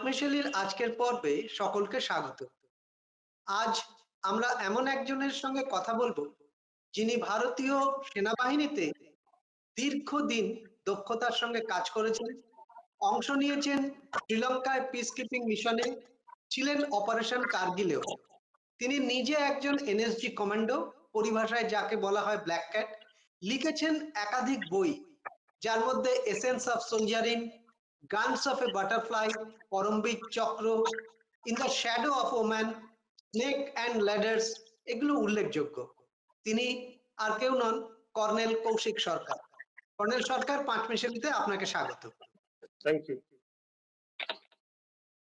পাঁচমিশালির আজকের পর্বে সকলকে স্বাগত। আজ আমরা এমন একজনের সঙ্গে কথা বলবো যিনি ভারতীয় সেনাবাহিনীতে দীর্ঘদিন দক্ষতার সঙ্গে কাজ করেছেন, অংশ নিয়েছেন শ্রীলঙ্কায় পিস কিপিং মিশনে, ছিলেন অপারেশন কার্গিলেও। তিনি নিজে একজন এনএসজি কমান্ডো, পরিভাষায় যাকে বলা হয় ব্ল্যাক ক্যাট। লিখেছেন একাধিক বই, যার মধ্যে essence of soldiering, guns of a butterfly, Paramvir Chakra, in the shadow of woman, snake and ladders এগুলো উল্লেখযোগ্য। তিনি আর কেউ নন, কর্নেল কৌশিক সরকার। কর্নেল সরকার, পাঁচমিশালিতে আপনাকে স্বাগত। Thank you.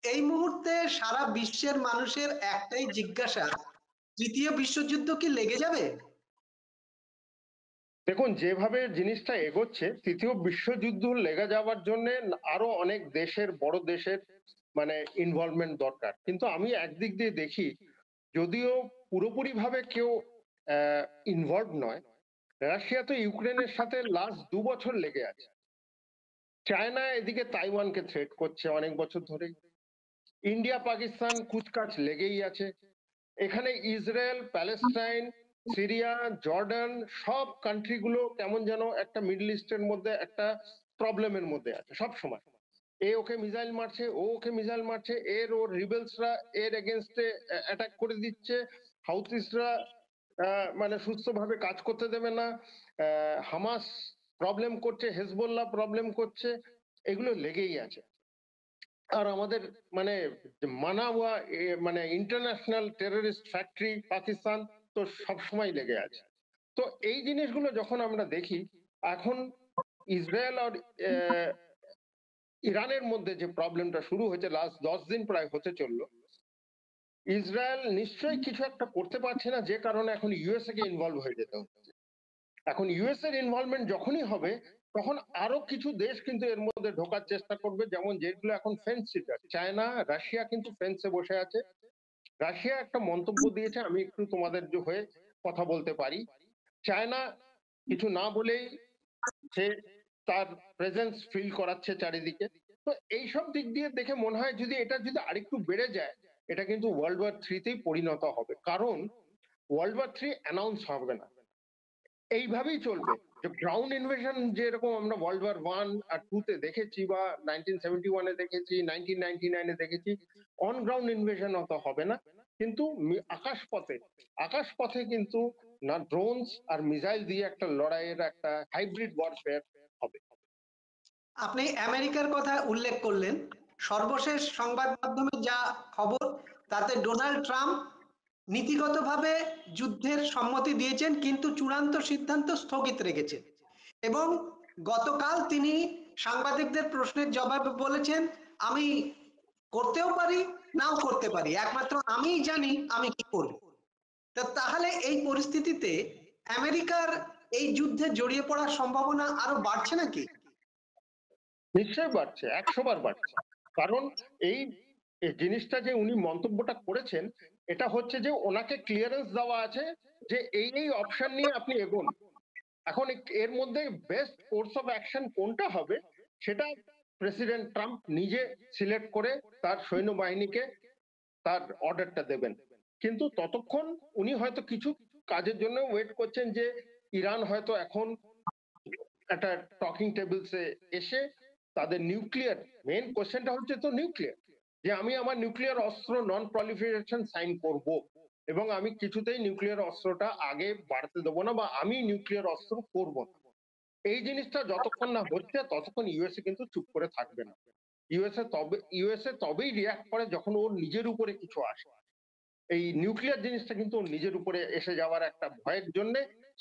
এই মুহূর্তে সারা বিশ্বের মানুষের একটাই জিজ্ঞাসা, তৃতীয় বিশ্বযুদ্ধ কি লেগে যাবে? দেখুন, যেভাবে জিনিসটা এগোচ্ছে, তৃতীয় বিশ্বযুদ্ধ লেগে যাওয়ার জন্য আরো অনেক দেশের, বড় দেশের ইনভলভমেন্ট দরকার। কিন্তু আমি একদিক দিয়ে দেখি, যদিও পুরোপুরি ভাবে কেউ ইনভলভ নয়, রাশিয়া তো ইউক্রেনের সাথে লাস্ট 2 বছর লেগে আছে। চায়না এদিকে তাইওয়ানকে থ্রেট করছে অনেক বছর ধরে। ইন্ডিয়া পাকিস্তান কুচকাচ লেগেই আছে। এখানে ইসরায়েল, প্যালেস্টাইন, সিরিয়া, জর্ডান সব কান্ট্রিগুলো কেমন যেন একটা মিডল ইস্টের মধ্যে একটা প্রবলেমের মধ্যে আছে সব সময়। এ ওকে মিসাইল মারছে, ও ওকে মিসাইল মারছে, ওর রিবেলসরা এর এগেনস্টে অ্যাটাক করে দিচ্ছে, হাউথিসরা সুস্থভাবে কাজ করতে দেবে না, হামাস প্রবলেম করছে, হেজবুল্লাহ প্রবলেম করছে, এগুলো লেগেই আছে। আর আমাদের মানাওয়া ইন্টারন্যাশনাল টেররিস্ট ফ্যাক্টরি পাকিস্তান তো সব সময় লেগে আছে। তো এই জিনিসগুলো যখন আমরা দেখি, এখন ইসরায়েল আর ইরানের মধ্যে যে প্রবলেমটা শুরু হয়েছে, লাস্ট 10 দিন প্রায় হতে চললো, ইসরায়েল নিশ্চয়ই কিছু একটা করতে পারছে না, যে কারণে এখন ইউএসএ কে ইনভলভ হয়ে যেতে হচ্ছে। এখন ইউএস এর ইনভলভমেন্ট যখনই হবে, তখন আরো কিছু দেশ কিন্তু এর মধ্যে ঢোকার চেষ্টা করবে, যেমন যেগুলো এখন ফেন্স সিটার। চায়না, রাশিয়া কিন্তু ফেন্সে বসে আছে। রাশিয়া একটা মন্তব্য দিয়েছে, আমি একটু তোমাদের হয়ে কথা বলতে পারি। চায়না কিছু না বলেই সে তার প্রেজেন্স ফিল করাচ্ছে চারিদিকে। তো এইসব দিক দিয়ে দেখে মনে হয়, যদি এটা আরেকটু বেড়ে যায়, এটা কিন্তু ওয়ার্ল্ড ওয়ার 3-তেই পরিণত হবে। কারণ ওয়ার্ল্ড ওয়ার 3 অ্যানাউন্স হবে না, এইভাবেই চলবে। যে গ্রাউন্ড ইনভেশন যেরকম আমরা ওয়ার্ল্ড ওয়ার 1 আর 2 তে দেখেছি, বা 1971-এ দেখেছি, 1999-এ দেখেছি, অন গ্রাউন্ড ইনভেশন অত হবে না, কিন্তু আকাশপথে কিন্তু না ড্রোনস আর মিসাইল দিয়ে একটা লড়াইয়ের একটা হাইব্রিড ওয়ারফেয়ার হবে। আপনি আমেরিকার কথা উল্লেখ করলেন। সর্বশেষ সংবাদ মাধ্যমে যা খবর, তাতে ডোনাল্ড ট্রাম্প নীতিগতভাবে যুদ্ধের সম্মতি দিয়েছেন, কিন্তু চূড়ান্ত সিদ্ধান্ত স্থগিত রেখেছেন। এবং গতকাল তিনি সাংবাদিকদের প্রশ্নের জবাবে বলেছেন, আমি করতেও পারি, নাও করতে পারি, একমাত্র আমিই জানি আমি কি করব। তাহলে এই পরিস্থিতিতে আমেরিকার এই যুদ্ধে জড়িয়ে পড়ার সম্ভাবনা আরো বাড়ছে নাকি? নিশ্চয় বাড়ছে, 100 বার বাড়ছে। কারণ এই জিনিসটা যে উনি মন্তব্যটা করেছেন, এটা হচ্ছে যে ওনাকে ক্লিয়ারেন্স দেওয়া আছে যে এই অপশন নিয়ে আপনি এগোন। এখন এর মধ্যে বেস্ট কোর্স অফ অ্যাকশন কোনটা হবে, সেটা প্রেসিডেন্ট ট্রাম্প নিজে সিলেক্ট করে তার সৈন্যবাহিনীকে তার অর্ডারটা দেবেন। কিন্তু ততক্ষণ উনি হয়তো কিছু কাজের জন্য ওয়েট করছেন, যে ইরান হয়তো এখন একটা টকিং টেবিলসে এসে তাদের নিউক্লিয়ার, মেইন কোশ্চেনটা হচ্ছে তো নিউক্লিয়ার, যে আমি আমার নিউক্লিয়ার অস্ত্র নন প্রলিফারেশন সাইন করব, এবং আমি কিছুতেই নিউক্লিয়ার অস্ত্রটা আগে বাড়তে দেবো না, বা আমি নিউক্লিয়ার অস্ত্র করব না। এই জিনিসটা যতক্ষণ না হচ্ছে, ততক্ষণ ইউএসএ কিন্তু চুপ করে থাকবে না। ইউএসএ তবেই রিয়াক্ট করে যখন ওর নিজের উপরে কিছু আসে। এই নিউক্লিয়ার জিনিসটা কিন্তু ওর নিজের উপরে এসে যাওয়ার একটা ভয়ের জন্য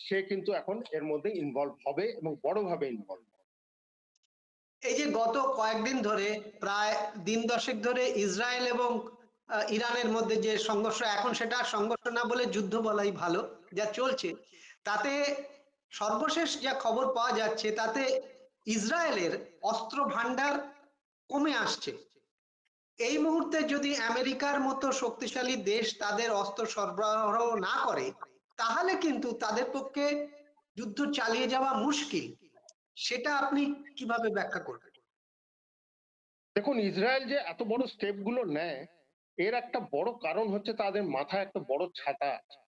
সে কিন্তু এখন এর মধ্যে ইনভলভ হবে, এবং বড়ভাবে ইনভলভ। এই যে গত কয়েকদিন ধরে, প্রায় দিন দশেক ধরে ইসরায়েল এবং ইরানের মধ্যে যে সংঘর্ষ, এখন সেটা সংঘর্ষ না বলে যুদ্ধ বলাই ভালো, যা চলছে, তাতে সর্বশেষ যা খবর পাওয়া যাচ্ছে, তাতে ইসরায়েলের অস্ত্র ভান্ডার কমে আসছে। এই মুহূর্তে যদি আমেরিকার মতো শক্তিশালী দেশ তাদের অস্ত্র সরবরাহ না করে, তাহলে কিন্তু তাদের পক্ষে যুদ্ধ চালিয়ে যাওয়া মুশকিল। সেটা আপনি কিভাবে ব্যাখ্যা করবেন? দেখুন, ইসরায়েল যে এত বড় স্টেপ গুলো নেয়, এর একটা বড় কারণ হচ্ছে তাদের মাথায় একটা বড় ছাতা আছে।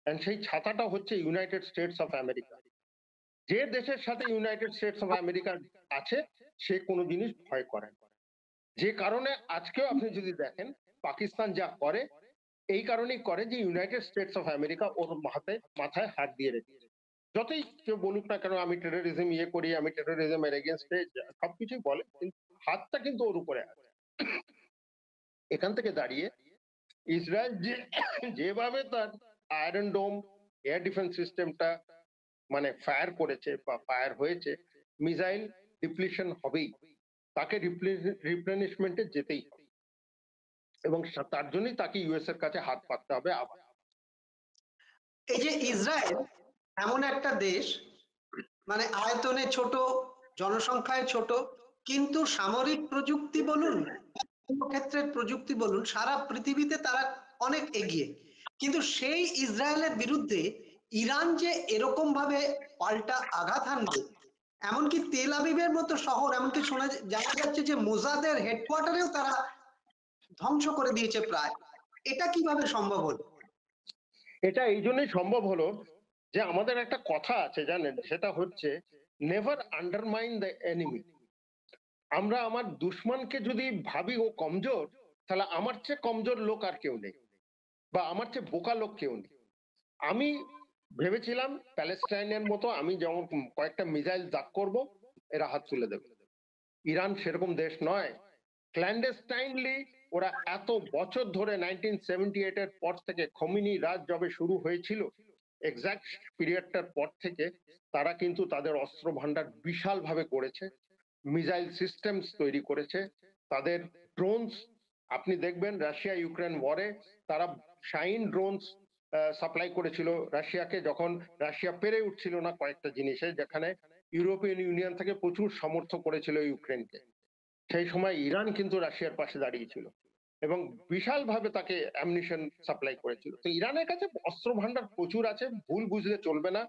And সেই ছাতাটা হচ্ছে ইউনাইটেড স্টেটস অফ আমেরিকা। যে দেশের সাথে ইউনাইটেড স্টেটস অফ আমেরিকা আছে, সে কোনো জিনিস ভয় করে না। যে কারণে আজকেও আপনি যদি দেখেন পাকিস্তান যা করে, এই কারণেই করে যে ইউনাইটেড স্টেটস অফ আমেরিকা ওর মাথায় হাত দিয়ে রেখেছে। যতই কেউ বলুক না কেন আমি টেরোরিজম করি, আমি টেরোরিজমের এগেনস্টে, সবকিছুই বলে, কিন্তু হাতটা কিন্তু ওর উপরে আছে। এখান থেকে দাঁড়িয়ে ইসরায়েল যেভাবে তার আয়রন ডোম এয়ার ডিফেন্স সিস্টেমটা মানে ফায়ার করেছে বা ফায়ার হয়েছে, মিসাইল ডিপ্লিশন হবেই, তাকে রিপ্লেনিশমেন্টে যেতেই হবে, এবং তার জন্যই তাকে ইউএস এর কাছে হাত পাততে হবে আবার। এই যে ইসরায়েল এমন একটা দেশ, মানে আয়তনে ছোট, জনসংখ্যায় ছোট, কিন্তু সামরিক প্রযুক্তি বলুন, ক্ষেত্রের প্রযুক্তি বলুন, সারা পৃথিবীতে তারা অনেক এগিয়ে। কিন্তু সেই ইসরায়েলের বিরুদ্ধে ইরান যে এরকম ভাবে পাল্টা আঘাত হানবে, এমনকি তেল আবিবের মতো শহর, এমনকি জানা যাচ্ছে যে মোসাদের হেডকোয়ার্টারেও তারা ধ্বংস করে দিয়েছে প্রায়। এটা কিভাবে সম্ভব হলো? এটা এই জন্যই সম্ভব হলো যে আমাদের একটা কথা আছে জানেন, সেটা হচ্ছে নেভার আন্ডারমাইন দ্য এনিমি। আমরা আমার দুশ্মনকে যদি ভাবি ও কমজোর, তাহলে আমার চেয়ে কমজোর লোক আর কেউ নেই, বা আমার চেয়ে বোকা লোক কেউ নেই। আমি ভেবেছিলাম প্যালেস্টাইনের মতো আমি যেমন কয়েকটা মিসাইল দাগ করব, এরা হাত তুলে দেবে। ইরান সেরকম দেশ নয়। ক্ল্যান্ডেস্টাইনলি ওরা এত বছর ধরে 1978 এর পর থেকে, খমিনি রাজ যবে শুরু হয়েছিল, এক্সাক্ট পিরিয়ডটার পর থেকে তারা কিন্তু তাদের অস্ত্র ভান্ডার বিশাল ভাবে করেছে, মিসাইল সিস্টেমস তৈরি করেছে, তাদের ড্রোনস। আপনি দেখবেন রাশিয়া ইউক্রেন ওয়ারে তারা শাইন ড্রোনস সাপ্লাই করেছিল রাশিয়াকে, যখন রাশিয়া পেরে উঠছিল না কয়েকটা জিনিসে, যেখানে ইউরোপিয়ান ইউনিয়ন থেকে প্রচুর সমর্থ করেছিল ইউক্রেনকে। সেই সময় ইরান কিন্তু রাশিয়ার পাশে দাঁড়িয়েছিল এবং বিশাল ভাবে তাকে অ্যামনিশন সাপ্লাই করেছিল। তো ইরানের কাছে অস্ত্র ভান্ডার প্রচুর আছে, ভুল বুঝলে চলবে না।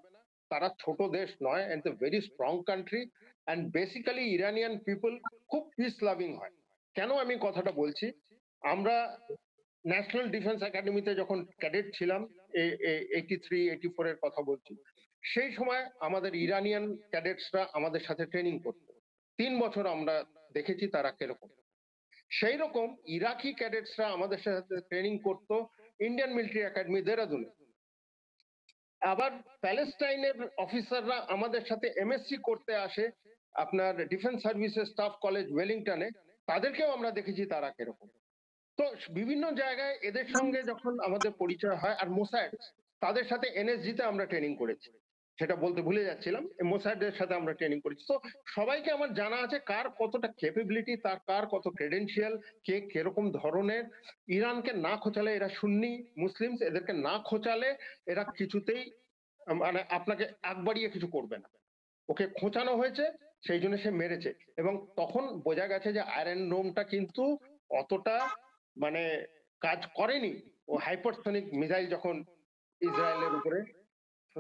তারা ছোট দেশ নয়, and a very strong country, and basically Iranian people খুব পিস লাভিং হয়। কেন আমি কথাটা বলছি, আমরা ন্যাশনাল ডিফেন্স একাডেমিতে যখন ক্যাডেট ছিলাম, 83-84 এর কথা বলছি, সেই সময় আমাদের ইরানিয়ান ক্যাডেটসরা আমাদের সাথে ট্রেনিং করতো। 3 বছর আমরা দেখেছি তারা কিরকম। সেই রকম ইরাকি ক্যাডেটসরা আমাদের সাথে ট্রেনিং করতো ইন্ডিয়ান মিলিটারি একাডেমি দেরাদুনে। আবার প্যালেস্টাইনের অফিসাররা আমাদের সাথে এমএসসি করতে আসে আপনার ডিফেন্স সার্ভিসেস স্টাফ কলেজ ওয়েলিংটনে, তাদেরকেও আমরা দেখেছি তারা কিরকম। তো বিভিন্ন জায়গায় এদের সঙ্গে যখন আমাদের পরিচয় হয়, আর মোসাদ, তাদের সাথে এনএসজি তে আমরা ট্রেনিং করেছি, সেটা বলতে ভুলে যাচ্ছিলাম, মোসাদের সাথে আমরা ট্রেনিং করেছি। তো সবাইকে আমার জানা আছে কার কতটা ক্যাপাবিলিটি, তার কার কত ক্রেডেনশিয়াল, কে কিরকম ধরনের। ইরানকে না খোঁচালে, এরা সুন্নি মুসলিম, এদেরকে না খোঁচালে এরা কিছুতেই মানে আপনাকে আগ বাড়িয়ে কিছু করবে না। ওকে খোঁচানো হয়েছে, সেই জন্য সে মেরেছে। এবং তখন বোঝা গেছে যে আয়রন ডোমটা কিন্তু অতটা মানে কাজ করেনি। ও হাইপারসনিক মিসাইল যখন ইসরায়েলের উপরে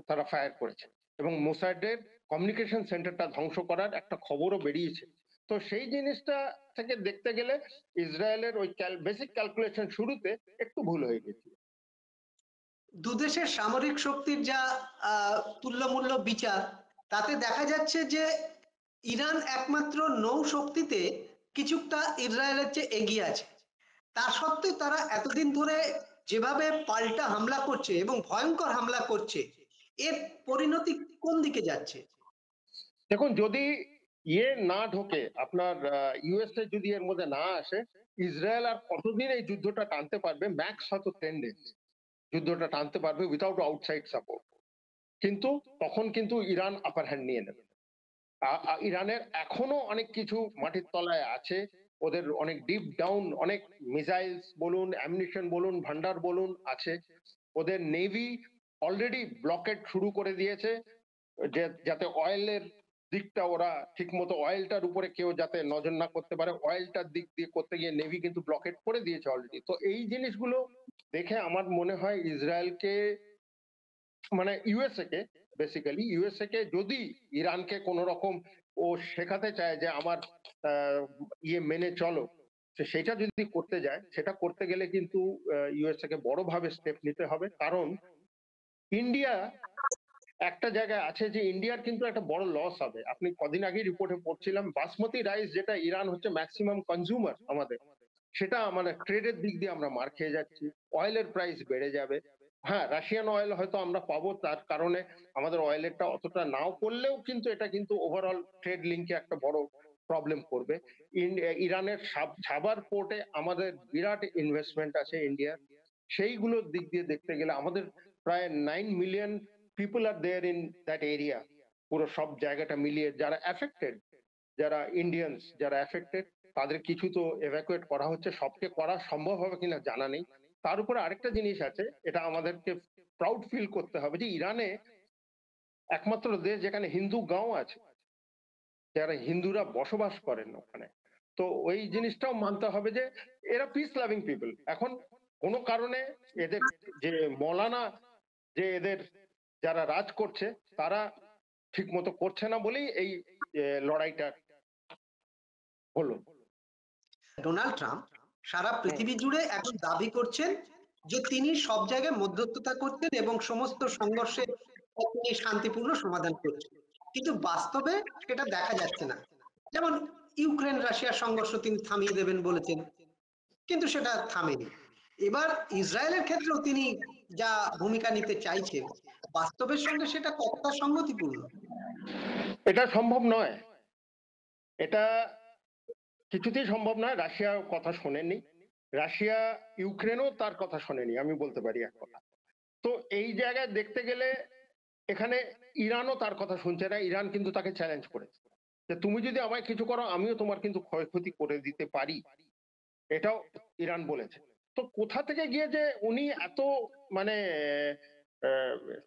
তারা ফায়ার করেছে, এবং মোসাদের কমিউনিকেশন সেন্টারটা ধ্বংস করার একটা খবরও বেরিয়েছে। তো সেই জিনিসটা থেকে দেখতে গেলে ইসরায়েলের ওই বেসিক ক্যালকুলেশন শুরুতে একটু ভুল হয়ে গেছে। দুদেশের সামরিক শক্তির যা তুল্যমূল্য বিচার, তাতে দেখা যাচ্ছে যে ইরান একমাত্র নৌ শক্তিতে কিছুটা ইসরায়েলের চেয়ে এগিয়ে আছে। তা সত্ত্বেও তারা এতদিন ধরে যেভাবে পাল্টা হামলা করছে এবং ভয়ঙ্কর হামলা করছে, এর পরিণতি কোন দিকে যাচ্ছে? দেখুন, যদি না ঢোকে আপনার, ইউএসএ যদি এর মধ্যে না আসে, ইসরায়েল আর কতদিন এই যুদ্ধটা টানতে পারবে? ম্যাক্স হয়তো 10 ডেজ যুদ্ধটা টানতে পারবে উইথাউট আউটসাইড সাপোর্ট। কিন্তু তখন কিন্তু ইরান আপার হ্যান্ড নিয়ে নেবে। ইরানের এখনো অনেক কিছু মাটির তলায় আছে, ওদের অনেক ডিপ ডাউন অনেক মিসাইলস বলুন, অ্যামনিশন বলুন, ভান্ডার বলুন আছে। ওদের নেভি অলরেডি ব্লকেট শুরু করে দিয়েছে, যাতে অয়েলের দিকটা ওরা ঠিক মতো, অয়েলটার উপরে কেউ যাতে নজর না করতে পারে, অয়েলটার দিক দিয়ে করতে গিয়ে নেভি কিন্তু ব্লকেট করে দিয়েছে অলরেডি। তো এই জিনিসগুলো দেখে আমার মনে হয় ইসরায়েলকে মানে ইউএসএ কে বেসিক্যালি ইউএসএ কে যদি ইরানকে কোন রকম ও শেখাতে চায় যে আমার ইয়ে মেনে চলো, সেটা যদি করতে যায়, সেটা করতে গেলে কিন্তু ইউএসএ কে বড়ভাবে স্টেপ নিতে হবে। কারণ ইন্ডিয়া একটা জায়গায় আছে যে ইন্ডিয়ার কিন্তু একটা বড় লস হবে। আপনি কদিন আগে রিপোর্টে পড়ছিলাম বাসমতি রাইস যেটা ইরান হচ্ছে ম্যাক্সিমাম কনজিউমার আমাদের, সেটা মানে ট্রেডের দিক দিয়ে আমরা মার খেয়ে যাচ্ছি, অয়েলের প্রাইস বেড়ে যাবে। হ্যাঁ, রাশিয়ান অয়েল হয়তো আমরা পাবো, তার কারণে আমাদের অয়েলেরটা অতটা নাও পড়লেও কিন্তু এটা কিন্তু ওভারঅল ট্রেড লিঙ্কে একটা বড় প্রবলেম করবে। ইরানের সাবার পোর্টে আমাদের বিরাট ইনভেস্টমেন্ট আছে ইন্ডিয়ার, সেইগুলোর দিক দিয়ে দেখতে গেলে আমাদের প্রায় 9 million people are there in that area, পুরো সব জায়গাটা মিলিয়ে যারা অ্যাফেক্টেড, যারা ইন্ডিয়ানস যারা অ্যাফেক্টেড, তাদের কিছু তো এভাকুয়েট করা হচ্ছে, সবকে করা সম্ভব হবে কিনা জানা নেই। তার উপরে আরেকটা জিনিস আছে, এটা আমাদেরকে প্রাউড ফিল করতে হবে যে ইরানে একমাত্র দেশ যেখানে হিন্দু গাঁও আছে, যারা হিন্দুরা বসবাস করেন ওখানে। তো ওই জিনিসটাও মানতে হবে যে এরা পিস লাভিং পিপল। এখন কোনো কারণে এদের যে মৌলানা, যে এদের যারা রাজ করছে, তারা ঠিক মতো করছে না বলেই এই লড়াইটা হলো। ডোনাল্ড ট্রাম্প সারা পৃথিবী জুড়ে এখন দাবি করছেন যে তিনি সব জায়গায় মধ্যস্থতা করতেন এবং সমস্ত সংঘর্ষের তিনি শান্তিপূর্ণ সমাধান করছেন, কিন্তু বাস্তবে সেটা দেখা যাচ্ছে না। যেমন ইউক্রেন রাশিয়ার সংঘর্ষ তিনি থামিয়ে দেবেন বলেছেন, কিন্তু সেটা থামেনি। এবার ইসরায়েলের ক্ষেত্রেও তিনি যা ভূমিকা নিতে চাইছেন, বাস্তবের সঙ্গে সেটা কতটা সংগতিপূর্ণ? এটা সম্ভব নয়, এটা কিছুতেই সম্ভব নয়। রাশিয়া কথা শোনেনি, রাশিয়া ইউক্রেনও তার কথা শোনেনি, আমি বলতে পারি এক কথা। তো এই জায়গায় দেখতে গেলে এখানে ইরানও তার কথা শুনছে না। ইরান কিন্তু তাকে চ্যালেঞ্জ করেছে যে তুমি যদি আমায় কিছু করো আমিও তোমার কিন্তু ক্ষয়ক্ষতি করে দিতে পারি, এটাও ইরান বলেছে। তো কোথা থেকে গিয়ে যে উনি এত মানে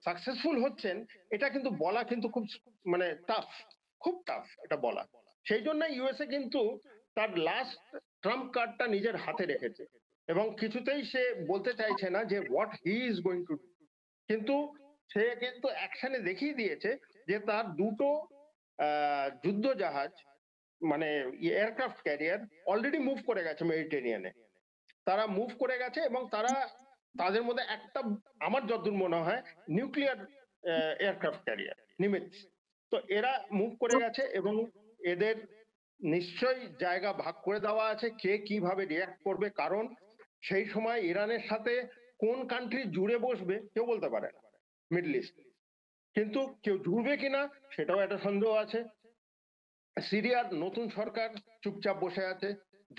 সাকসেসফুল হচ্ছেন, এটা কিন্তু বলা কিন্তু খুব মানে টাফ, খুব টাফ এটা বলা। সেই জন্য ইউএসএ কিন্তু তার লাস্ট ট্রাম্প কার্ডটা নিজের হাতে রেখেছে এবং কিছুতেই সে বলতে চাইছে না যে what he is going to do. কিন্তু সে কিন্তু অ্যাকশনে দেখিয়ে দিয়েছে যে তার দুটো যুদ্ধ জাহাজ মানে এয়ারক্রাফট ক্যারিয়ার অলরেডি মুভ করে গেছে মেডিটেরিয়ানে, তারা মুভ করে গেছে এবং তারা তাদের মধ্যে একটা আমার যতদূর মনে হয় নিউক্লিয়ার এয়ারক্রাফট ক্যারিয়ার নিমিটস। তো এরা মুভ করে গেছে এবং এদের নিশ্চয়ই জায়গা ভাগ করে দেওয়া আছে কে কিভাবে রিয়াক্ট করবে, কারণ সেই সময় ইরানের সাথে কোন কান্ট্রি জুড়ে বসবে কেউ বলতে পারে না মিডল ইস্ট, কিন্তু কেউ জুড়বে কিনা সেটাও একটা সন্দেহ আছে। সিরিয়ার নতুন সরকার চুপচাপ বসে আছে।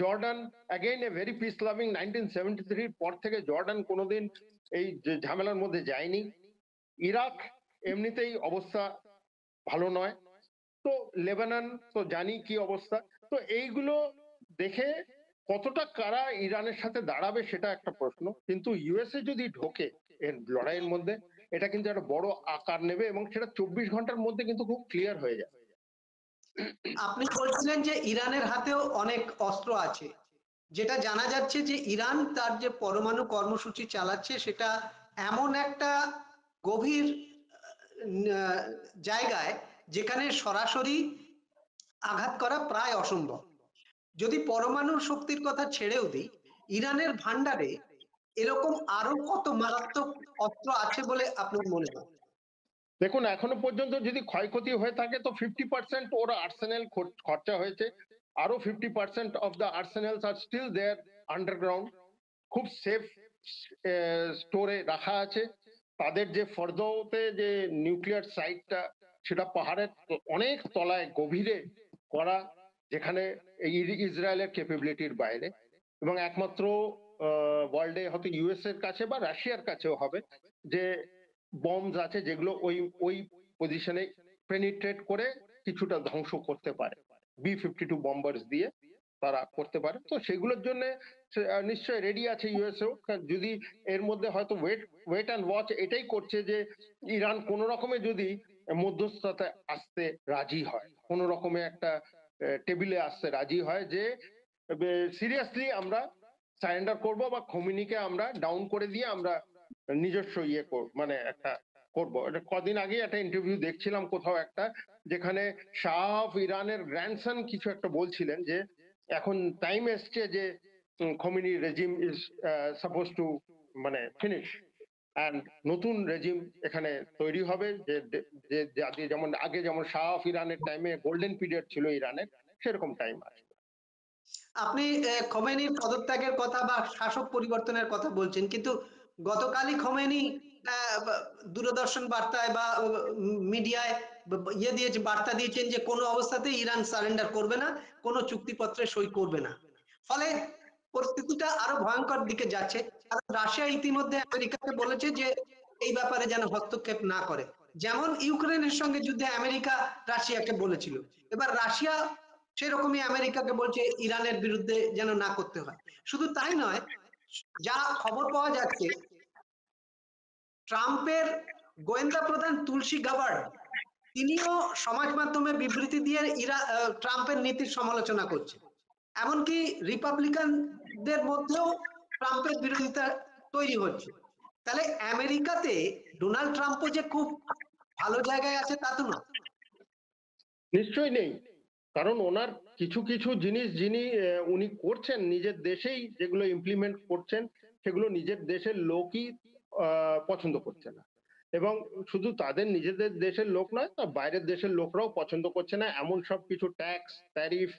Jordan again a very peace loving, 1973 পর থেকে জর্ডান কোনোদিন এই যে ঝামেলার মধ্যে যায়নি। ইরাক এমনিতেই অবস্থা ভালো নয়। তো লেবানন তো জানি কি অবস্থা। তো এইগুলো দেখে কতটা কারা ইরানের সাথে দাঁড়াবে সেটা একটা প্রশ্ন, কিন্তু ইউএসএ যদি ঢোকে এর লড়াইয়ের মধ্যে, এটা কিন্তু একটা বড় আকার নেবে এবং সেটা 24 ঘন্টার মধ্যে কিন্তু খুব ক্লিয়ার হয়ে যাবে। আপনি বলছিলেন যে ইরানের হাতেও অনেক অস্ত্র আছে, যেটা জানা যাচ্ছে যে ইরান তার যে পরমাণু কর্মসূচি চালাচ্ছে সেটা এমন একটা গভীর জায়গায় যেখানে সরাসরি আঘাত করা প্রায় অসম্ভব। যদি পরমাণু শক্তির কথা ছেড়েও দিই, ইরানের ভান্ডারে এরকম আরো কত মারাত্মক অস্ত্র আছে বলে আপনার মনে হয়? দেখুন, এখনো পর্যন্ত যদি ক্ষয়ক্ষতি হয়ে থাকে তো 50% ওর আর্সেনাল খরচা হয়েছে, আরো 50% অফ দ্য আর্সেনালস আর স্টিল দেয়ার আন্ডারগ্রাউন্ড, খুব সেফ স্টোরে রাখা আছে। তাদের যে ফরদৌতে যে নিউক্লিয়ার সাইটটা, সেটা পাহাড়ের অনেক তলায় গভীরে করা, যেখানে ইসরায়েলের ক্যাপাবিলিটির বাইরে, এবং একমাত্র ওয়ার্ল্ডে হয়তো ইউএস এর কাছে বা রাশিয়ার কাছেও হবে যে বম্বস আছে যেগুলো ওই ওই পজিশনে পেনিট্রেট করে কিছুটা ধ্বংস করতে পারে, B-52 বম্বার্স দিয়ে তারা করতে পারে। তো সেগুলোর জন্য নিশ্চয় রেডি আছে ইউএসও। যদি এর মধ্যে হয়তো ওয়েট অ্যান্ড ওয়াচ এটাই করছে যে ইরান কোন রকমে যদি মধ্যস্থতাতে আসতে রাজি হয়, কোন রকমে একটা টেবিলে আসতে রাজি হয় যে সিরিয়াসলি আমরা সারেন্ডার করব বা খোমেনিকে আমরা ডাউন করে দিয়ে আমরা নিজস্ব ইয়ে মানে একটা করব। এটা কদিন আগে একটা ইন্টারভিউ দেখছিলাম কোথাও একটা, যেখানে শাহ অফ ইরানের গ্র্যান্ডসন কিছু একটা বলছিলেন যে এখন টাইম এসছে যে Khomeini regime is suppose two মানে ফিনিশ, অ্যান্ড নতুন রেজিম এখানে তৈরি হবে, যে যে জাতি যেমন আগে যেমন শাহ অফ ইরানের টাইমে গোল্ডেন পিরিয়ড ছিল ইরানের, সেরকম টাইম আসবে। আপনি খোমেনির পদত্যাগের কথা বা শাসক পরিবর্তনের কথা বলছেন, কিন্তু গতকালই খোমেনি দূরদর্শন বার্তায় বা মিডিয়ায় ইয়ে দিয়েছে, বার্তা দিয়েছেন যে কোনো অবস্থাতেই ইরান সারেন্ডার করবে না, কোনো চুক্তিপত্রে সই করবে না। ফলে পরিস্থিতিটা আরো ভয়ঙ্কর দিকে যাচ্ছে। কারণ রাশিয়া ইতিমধ্যে আমেরিকাকে বলেছে যে এই ব্যাপারে যেন হস্তক্ষেপ না করে, যেমন ইউক্রেনের সঙ্গে যুদ্ধে আমেরিকা রাশিয়াকে বলেছিল। এবার রাশিয়া সেরকমই আমেরিকাকে বলছে ইরানের বিরুদ্ধে যেন না করতে হয়। শুধু তাই নয়, যা খবর পাওয়া যাচ্ছে, ট্রাম্পের গোয়েন্দা প্রধান তুলসী গাবার্ড তিনিও সমাজ মাধ্যমে বিবৃতি দিয়ে ট্রাম্পের নীতির সমালোচনা করছে। এমনকি রিপাবলিকানদের মধ্যেও ট্রাম্পের বিরোধিতা তৈরি হচ্ছে। তাহলে আমেরিকাতে ডোনাল্ড ট্রাম্পও যে খুব ভালো জায়গায় আছে তা তো নয়। নিশ্চয়ই নেই, কারণ ওনার কিছু কিছু জিনিস উনি করছেন নিজের দেশেই, যেগুলো ইমপ্লিমেন্ট করছেন সেগুলো নিজের দেশের লোকই পছন্দ করছে না। এবং শুধু তাদের নিজেদের দেশের লোক নয়, তা বাইরের দেশের লোকরাও পছন্দ করছে না। এমন সব কিছু ট্যাক্স, ট্যারিফ,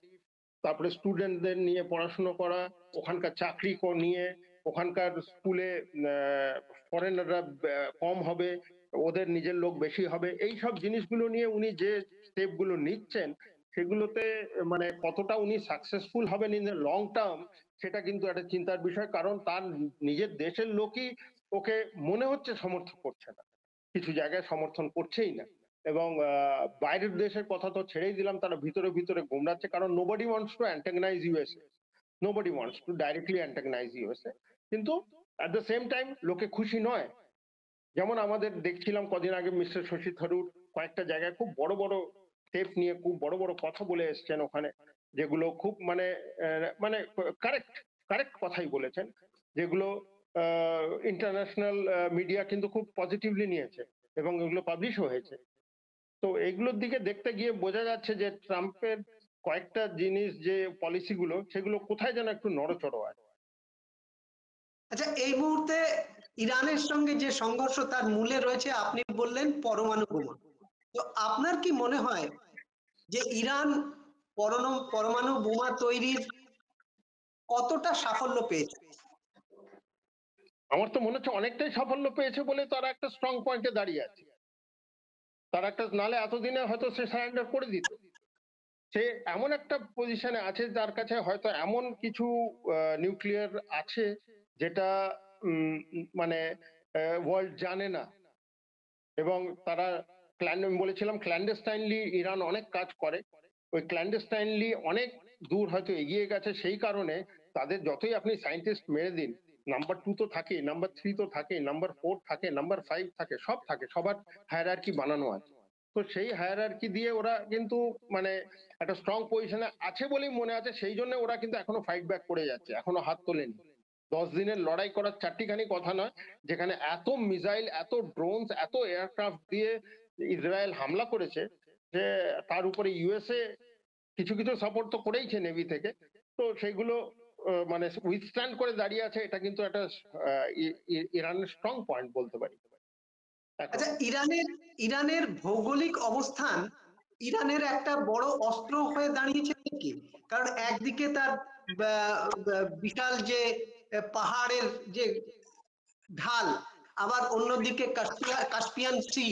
তারপরে স্টুডেন্টদের নিয়ে পড়াশোনা করা, ওখানকার চাকরি নিয়ে, ওখানকার স্কুলে ফরেনাররা কম হবে, ওদের নিজের লোক বেশি হবে, এই সব জিনিসগুলো নিয়ে উনি যে স্টেপ গুলো নিচ্ছেন, সেগুলোতে মানে কতটা উনি সাকসেসফুল হবেন ইন দ্য লং টার্ম, সেটা কিন্তু একটা চিন্তার বিষয়। কারণ তার নিজের দেশের লোকই ওকে মনে হচ্ছে সমর্থন করছে না, কিছু জায়গায় সমর্থন করছেই না। এবং বাইরের দেশের কথা তো ছেড়েই দিলাম, তারা ভিতরে ভিতরে গোমড়াচ্ছে, কারণ nobody wants to অ্যান্টাগনাইজ USA, nobody wants to directly অ্যান্টাগনাইজ USA, কিন্তু অ্যাট দ্য সেম টাইম লোকে খুশি নয়। যেমন আমাদের দেখছিলাম কদিন আগে মিস্টার শশী থারুর কয়েকটা জায়গায় খুব বড় বড় স্টেপ নিয়ে খুব বড় বড় কথা বলে এসছেন ওখানে, যেগুলো খুব মানে মানে কারেক্ট কারেক্ট কথাই বলেছেন, যেগুলো ইন্টারন্যাশনাল মিডিয়া কিন্তু খুব পজিটিভলি নিয়েছে এবং এগুলো পাবলিশও হয়েছে। তো এগুলোর দিকে দেখতে গিয়ে বোঝা যাচ্ছে যে ট্রাম্পের কয়েকটা জিনিস, যে পলিসি গুলো, সেগুলো কোথায় যেন একটু নড়চড় আছে। আচ্ছা, এই মুহূর্তে ইরানের সঙ্গে যে সংঘর্ষ তার মূলে রয়েছে, আপনি বললেন পরমাণু বোমা। তো আপনার কি মনে হয় যে ইরান পরমাণু বোমা তৈরির কতটা সাফল্য পেয়েছে? আমার তো মনে হচ্ছে অনেকটাই সাফল্য পেয়েছে বলে তারা একটা স্ট্রং পয়েন্টে দাঁড়িয়ে আছে। তার একটা, নালে এতদিনে হয়তো সে সারেন্ডার করে দিত। সে এমন একটা পজিশনে আছে, যার কাছে হয়তো এমন কিছু নিউক্লিয়ার আছে যেটা মানে ওয়ার্ল্ড জানে না। এবং তারা আমি বলেছিলাম ক্ল্যান্ডেস্টাইনলি ইরান অনেক কাজ করে, ওই ক্ল্যান্ডেস্টাইনলি অনেক দূর হয়তো এগিয়ে গেছে। সেই কারণে তাদের যতই আপনি সায়েন্টিস্ট মেরে দিন, নাম্বার 2 তো থাকে, নাম্বার 3 তো থাকে, নাম্বার 4 থাকে, নাম্বার 5 থাকে, সব থাকে, সবার হায়ারার্কি বানানো আছে। তো সেই হায়ারার্কি দিয়ে ওরা কিন্তু মানে একটা স্ট্রং পজিশনে আছে বলেই মনে আছে, সেই জন্য ওরা কিন্তু এখনো ফাইট ব্যাক করে যাচ্ছে, এখনো হাত তোলেনি। 10 দিনের লড়াই করার চারটিখানি কথা নয়, যেখানে এত মিসাইল, এত ড্রোনস, এত এয়ারক্রাফট দিয়ে ইসরায়েল হামলা করেছে, যে তার উপরে ইউএসএ কিছু কিছু সাপোর্ট তো করেইছে নেভি থেকে। তো সেগুলো মানে উইথস্ট্যান্ড করে দাঁড়িয়ে আছে। এটা কিন্তু একটা ইরানের স্ট্রং পয়েন্ট বলতে পারি এখন। আচ্ছা, ইরানের ভৌগোলিক অবস্থান ইরানের একটা বড় অস্ত্র হয়ে দাঁড়িয়েছে কি? কারণ একদিকে তার বিশাল যে পাহাড়ের যে ঢাল, আবার অন্যদিকে কাস্পিয়ান সি,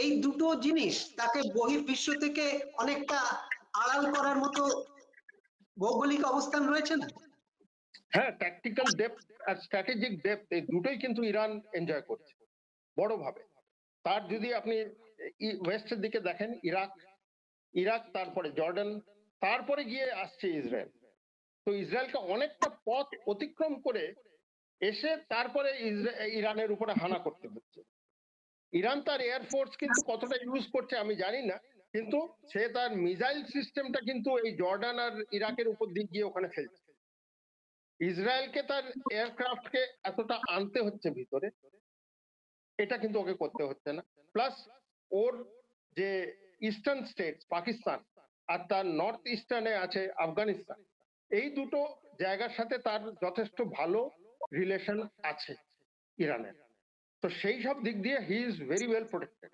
এই দুটো জিনিস তাকে বহির্বিশ্ব থেকে অনেকটা আড়াল করার মতো ভৌগোলিক অবস্থান রয়েছে না? হ্যাঁ, ট্যাকটিক্যাল ডেপথ আর স্ট্র্যাটেজিক ডেপথ, এই দুটোই কিন্তু ইরান এনজয় করছে বড়ভাবে। তার যদি আপনি ওয়েস্টের দিকে দেখেন, ইরাক, তারপরে জর্ডান, তারপরে গিয়ে আসছে ইসরায়েল। তো ইসরায়েলকে অনেকটা পথ অতিক্রম করে এসে তারপরে ইরানের উপরে হানা করতে হচ্ছে। ইরান তার এয়ারফোর্স কিন্তু কতটা ইউজ করছে আমি জানি না, কিন্তু সে তার মিসাইল সিস্টেমটা কিন্তু এই জর্ডান আর ইরাকের উপর দিক গিয়ে ওখানে ফেলছে। ইসরায়েলকে তার এয়ারক্রাফটকে এতটা আনতে হচ্ছে ভিতরে, এটা কিন্তু ওকে করতে হচ্ছে না। প্লাস ওর যে ইস্টার্ন স্টেট পাকিস্তান আর তার নর্থ ইস্টার্নে আছে আফগানিস্তান, এই দুটো জায়গার সাথে তার যথেষ্ট ভালো রিলেশন আছে ইরানের। তো সেই সব দিক দিয়ে he is very well protected.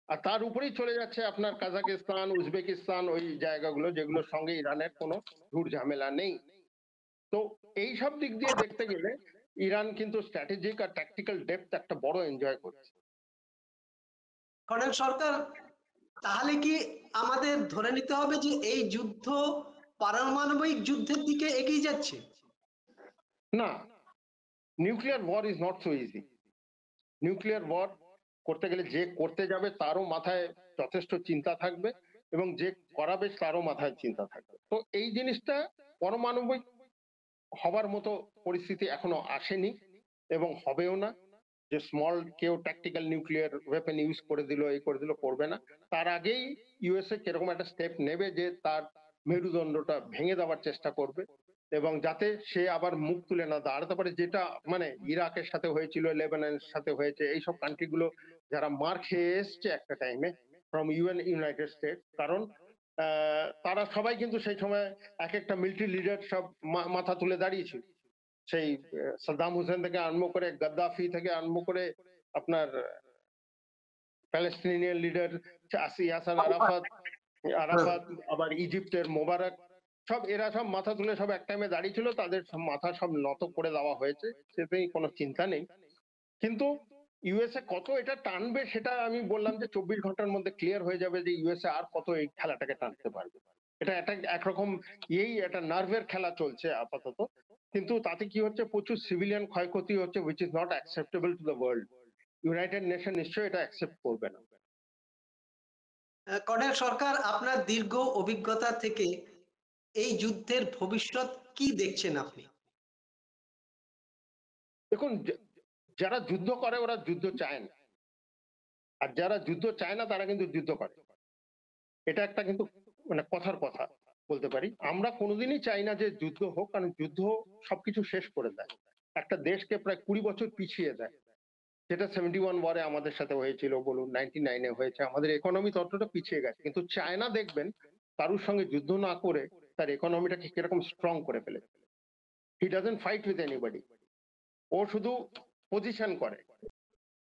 আর তার উপরেই চলে যাচ্ছে আপনার কাজাকিস্তান, উজবেকিস্তান, ওই জায়গাগুলো যেগুলোর সঙ্গে ইরানের কোনো ঝুট ঝামেলা নেই। তো এই সব দিক দিয়ে দেখতে গেলে ইরান কিন্তু স্ট্র্যাটেজিক আর ট্যাকটিক্যাল ডেপথ একটা বড় এনজয় করছে। কর্নেল সরকার, তাহলে কি আমাদের ধরে নিতে হবে যে এই যুদ্ধ পারমাণবিক যুদ্ধের দিকে এগিয়ে যাচ্ছে? না, nuclear war is not so easy. Nuclear war করতে গেলে যে করতে যাবে তারও মাথায় যথেষ্ট চিন্তা থাকবে এবং যে করাবে তারও মাথায় চিন্তা থাকবে। তো এই জিনিসটা পারমাণবিক হবার মতো পরিস্থিতি এখনো আসেনি এবং হবেও না, যে স্মল কেউ ট্যাকটিক্যাল নিউক্লিয়ার ওয়েপেন ইউজ করে দিল, এই করে দিল, করবে না। তার আগেই ইউএসএ কিরকম একটা স্টেপ নেবে যে তার মেরুদণ্ডটা ভেঙে দেওয়ার চেষ্টা করবে এবং যাতে সে আবার মুখ তুলে না দাঁড়াতে পারে, যেটা মানে ইরাকের সাথে হয়েছিল, লেবাননের সাথে হয়েছে। এইসব কান্ট্রিগুলো যারা মার খেয়ে এসছে একটা টাইমে ফ্রম ইউনাইটেড স্টেট, কারণ তারা সবাই কিন্তু সেই সময় এক একটা মিলিটারি লিডার সব মাথা তুলে দাঁড়িয়েছিল। সেই সাদ্দাম হোসেন থেকে আরম্ভ করে গাদ্দাফি থেকে আরম্ভ করে আপনার প্যালেস্টিনিয়ান লিডার ইয়াসার আরাফাত, আবার ইজিপ্টের মোবারক, সব এরা সব মাথা তুলে সব এক টাইমে দাঁড়িয়েছিল, তাদের মাথা সব নত করে দেওয়া হয়েছে, সেটাই কোনো চিন্তা নেই। কিন্তু ইউএসএ কত এটা টানবে সেটা আমি বললাম যে 24 ঘন্টার মধ্যে ক্লিয়ার হয়ে যাবে যে ইউএসএ আর কত এই খেলাটাকে টানতে পারবে। এটা একটা একরকম একটা নার্ভের খেলা চলছে আপাতত, কিন্তু তাতে কি হচ্ছে, প্রচুর সিভিলিয়ান ক্ষয়ক্ষতি হচ্ছে, which is not acceptable to the world. United nation নিশ্চয়ই এটা অ্যাকসেপ্ট করবে না। কর্নেল সরকার, আপনার দীর্ঘ অভিজ্ঞতা থেকে এই যুদ্ধের ভবিষ্যৎ কি দেখছেন আপনি? দেখুন, যারা যুদ্ধ করে ওরা যুদ্ধ চায় না, আর যারা যুদ্ধ চায় না তারা কিন্তু যুদ্ধ করে। এটা একটা কিন্তু মানে কথার কথা বলতে পারি। আমরা কোনোদিনই চাই না যে যুদ্ধ হোক, কারণ যুদ্ধ সবকিছু শেষ করে দেয়, একটা দেশকে প্রায় 20 বছর পিছিয়ে দেয়। যেটা 71 ওয়ারে আমাদের সাথে হয়েছিল, বলুন 99-এ হয়েছে, আমাদের ইকোনমি ততটা পিছিয়ে গেছে। কিন্তু চায়না দেখবেন কারুর সঙ্গে যুদ্ধ না করে তার ইকোনমিটাকে কিরকম স্ট্রং করে ফেলেছে। He doesn't fight with anybody, ও শুধু পজিশন করে,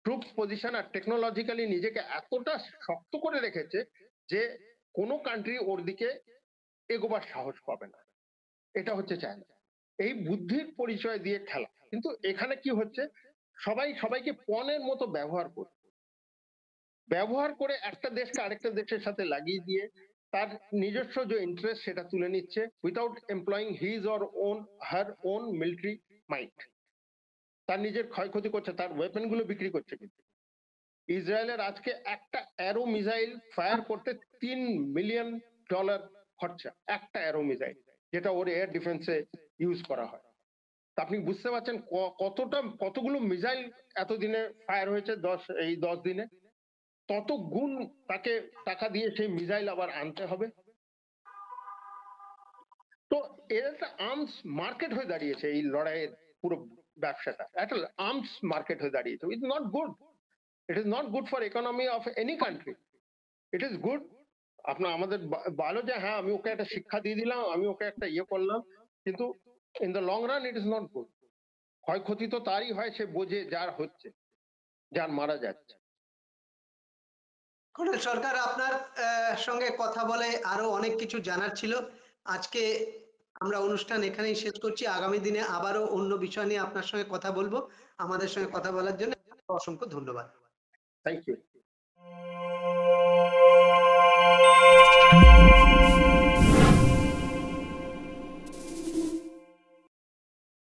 ট্রুপস পজিশন, আর টেকনোলজিক্যালি নিজেকে এতটা শক্ত করে রেখেছে যে কোনো কান্ট্রি ওর দিকে এগোবার সাহস পাবে না। এটা হচ্ছে চায়না, এই বুদ্ধির পরিচয় দিয়ে খেলা। কিন্তু এখানে কি হচ্ছে, সবাই সবাইকে পণের মতো ব্যবহার করে একটা দেশকে আরেকটা দেশের সাথে লাগিয়ে দিয়ে তার নিজস্ব যে ইন্টারেস্ট সেটা তুলে নিচ্ছে, without employing his or her own military might. তার নিজের ক্ষয়ক্ষতি করছে, তার ওয়েপন গুলো বিক্রি করছে। কিন্তু ইসরায়েলের আজকে একটা অ্যারো মিসাইল ফায়ার করতে $3 মিলিয়ন খরচা, একটা অ্যারো মিসাইল, যেটা ওর এয়ার ডিফেন্সে ইউজ করা হয়। আপনি বুঝতে পারছেন কতগুলো মিসাইল এতদিনে ফায়ার হয়েছে, 10 দিনে। তত গুণ তাকে টাকা দিয়ে সেই মিসাইল আবার আনতে হবে। তো এর একটা আর্মস মার্কেট হয়ে দাঁড়িয়েছে, এই লড়াইয়ের পুরো ব্যবসাটা একটা আর্মস মার্কেট হয়ে দাঁড়িয়েছে। It is not good, it is not good for economy of any country. It is good আমাদের ভালো যে হ্যাঁ আমি ওকে একটা শিক্ষা দিয়ে দিলাম, আমি ওকে একটা করলাম, কিন্তু in the long run it is not good. ক্ষয়ক্ষতি তো তারই হয়, সে বোঝে যার হচ্ছে, যার মারা যাচ্ছে। কর্নেল সরকার, আপনার সঙ্গে কথা বলে আরো অনেক কিছু জানার ছিল। আজকে আমরা অনুষ্ঠান এখানেই শেষ করছি। আগামী দিনে আবারও অন্য বিষয় নিয়ে আপনার সঙ্গে কথা বলবো। আমাদের সঙ্গে কথা বলার জন্য অসংখ্য ধন্যবাদ। Thank you.